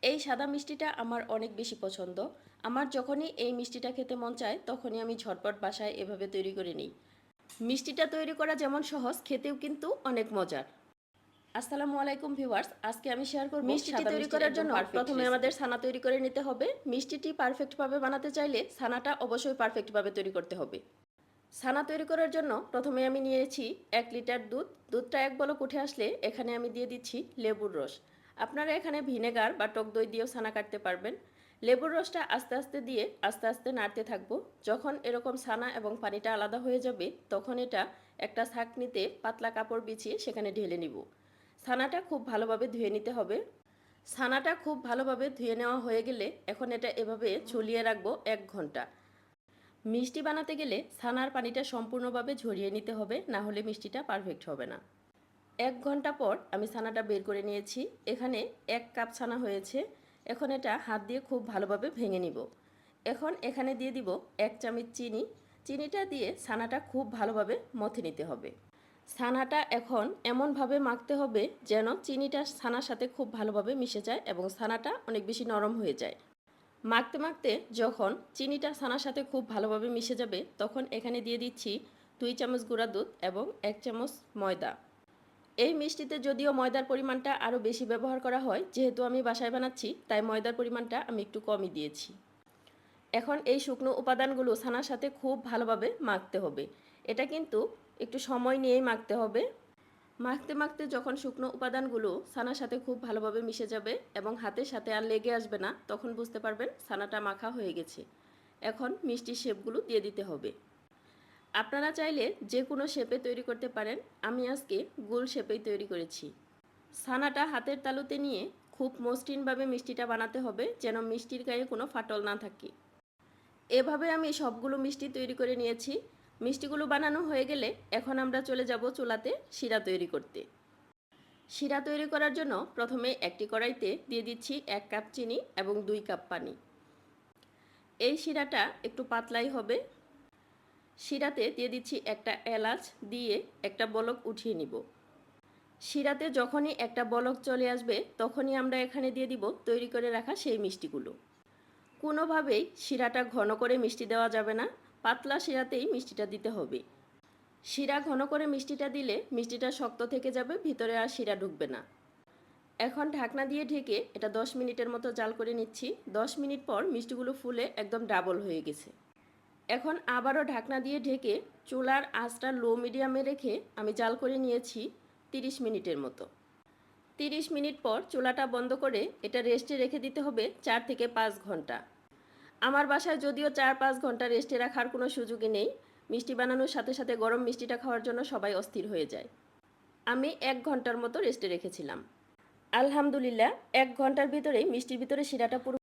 এই সাদা মিষ্টিটা আমার অনেক বেশি পছন্দ। আমার যখনই এই মিষ্টিটা খেতে মন চায় তখনই আমি ঝটপট বাসায় এভাবে তৈরি করে নিই। মিষ্টিটা তৈরি করা যেমন সহজ, খেতেও কিন্তু অনেক মজার। আসসালামু আলাইকুম ভিউয়ার্স, আজকে আমি শেয়ার করব মিষ্টিটি তৈরি করার জন্য প্রথমে আমাদের ছানা তৈরি করে নিতে হবে। মিষ্টিটি পারফেক্টভাবে বানাতে চাইলে ছানাটা অবশ্যই পারফেক্টভাবে তৈরি করতে হবে। ছানা তৈরি করার জন্য প্রথমে আমি নিয়েছি 1 লিটার দুধ। দুধটা এক বলক উঠে আসলে এখানে আমি দিয়ে দিচ্ছি লেবুর রস। আপনারা এখানে ভিনেগার বা টক দই দিয়েও ছানা কাটতে পারবেন। লেবুর রসটা আস্তে আস্তে দিয়ে আস্তে আস্তে নাড়তে থাকবো। যখন এরকম ছানা এবং পানিটা আলাদা হয়ে যাবে তখন এটা একটা ছাঁকনিতে পাতলা কাপড় বিছিয়ে সেখানে ঢেলে নিব। ছানাটা খুব ভালোভাবে ধুয়ে নিতে হবে। ছানাটা খুব ভালোভাবে ধুয়ে নেওয়া হয়ে গেলে এখন এটা এভাবে ঝুলিয়ে রাখবো 1 ঘন্টা। মিষ্টি বানাতে গেলে ছানার পানিটা সম্পূর্ণভাবে ঝরিয়ে নিতে হবে, না হলে মিষ্টিটা পারফেক্ট হবে না। 1 ঘন্টা পর আমি ছানাটা বের করে নিয়েছি। এখানে 1 কাপ ছানা হয়েছে। এখন এটা হাত দিয়ে খুব ভালোভাবে ভেঙে নিব। এখন এখানে দিয়ে দিব 1 চামচ চিনি। চিনিটা দিয়ে ছানাটা খুব ভালোভাবে মথে নিতে হবে। ছানাটা এখন এমনভাবে মাখতে হবে যেন চিনিটা ছানার সাথে খুব ভালোভাবে মিশে যায় এবং ছানাটা অনেক বেশি নরম হয়ে যায়। মাখতে মাখতে যখন চিনিটা ছানার সাথে খুব ভালোভাবে মিশে যাবে তখন এখানে দিয়ে দিচ্ছি 2 চামচ গুঁড়া দুধ এবং 1 চামচ ময়দা। এই মিষ্টিতে যদিও ময়দার পরিমাণটা আরও বেশি ব্যবহার করা হয়, যেহেতু আমি বাসায় বানাচ্ছি তাই ময়দার পরিমাণটা আমি একটু কমই দিয়েছি। এখন এই শুকনো উপাদানগুলো ছানার সাথে খুব ভালোভাবে মাখতে হবে। এটা কিন্তু একটু সময় নিয়েই মাখতে হবে। মাখতে মাখতে যখন শুকনো উপাদানগুলো ছানার সাথে খুব ভালোভাবে মিশে যাবে এবং হাতের সাথে আর লেগে আসবে না, তখন বুঝতে পারবেন ছানাটা মাখা হয়ে গেছে। এখন মিষ্টির শেপগুলো দিয়ে দিতে হবে। আপনারা চাইলে যে কোনো শেপে তৈরি করতে পারেন। আমি আজকে গোল শেপেই তৈরি করেছি। ছানাটা হাতের তালুতে নিয়ে খুব মসৃণভাবে মিষ্টিটা বানাতে হবে যেন মিষ্টির গায়ে কোনো ফাটল না থাকে। এভাবে আমি সবগুলো মিষ্টি তৈরি করে নিয়েছি। মিষ্টিগুলো বানানো হয়ে গেলে এখন আমরা চলে যাব চুলাতে শিরা তৈরি করতে। শিরা তৈরি করার জন্য প্রথমে একটি কড়াইতে দিয়ে দিচ্ছি 1 কাপ চিনি এবং 2 কাপ পানি। এই শিরাটা একটু পাতলাই হবে। শিরাতে দিয়ে দিচ্ছি একটা এলাচ, দিয়ে একটা বলক উঠিয়ে নিব। শিরাতে যখনই একটা বলক চলে আসবে তখনই আমরা এখানে দিয়ে দিব তৈরি করে রাখা সেই মিষ্টিগুলো। কোনোভাবেই শিরাটা ঘন করে মিষ্টি দেওয়া যাবে না, পাতলা শিরাতেই মিষ্টিটা দিতে হবে। শিরা ঘন করে মিষ্টিটা দিলে মিষ্টিটা শক্ত থেকে যাবে, ভিতরে আর শিরা ঢুকবে না। এখন ঢাকনা দিয়ে ঢেকে এটা 10 মিনিটের মতো জাল করে নিচ্ছি। 10 মিনিট পর মিষ্টিগুলো ফুলে একদম ডাবল হয়ে গেছে। এখন আবারও ঢাকনা দিয়ে ঢেকে চুলার আঁচটা লো মিডিয়ামে রেখে আমি জাল করে নিয়েছি 30 মিনিটের মতো। 30 মিনিট পর চুলাটা বন্ধ করে এটা রেস্টে রেখে দিতে হবে 4 থেকে 5 ঘন্টা। আমার বাসায় যদিও 4-5 ঘন্টা রেস্টে রাখার কোনো সুযোগই নেই। মিষ্টি বানানোর সাথে সাথে গরম মিষ্টিটা খাওয়ার জন্য সবাই অস্থির হয়ে যায়। আমি 1 ঘন্টার মতো রেস্টে রেখেছিলাম। আলহামদুলিল্লাহ, 1 ঘন্টার ভিতরেই মিষ্টির ভিতরে শিরাটা পুরো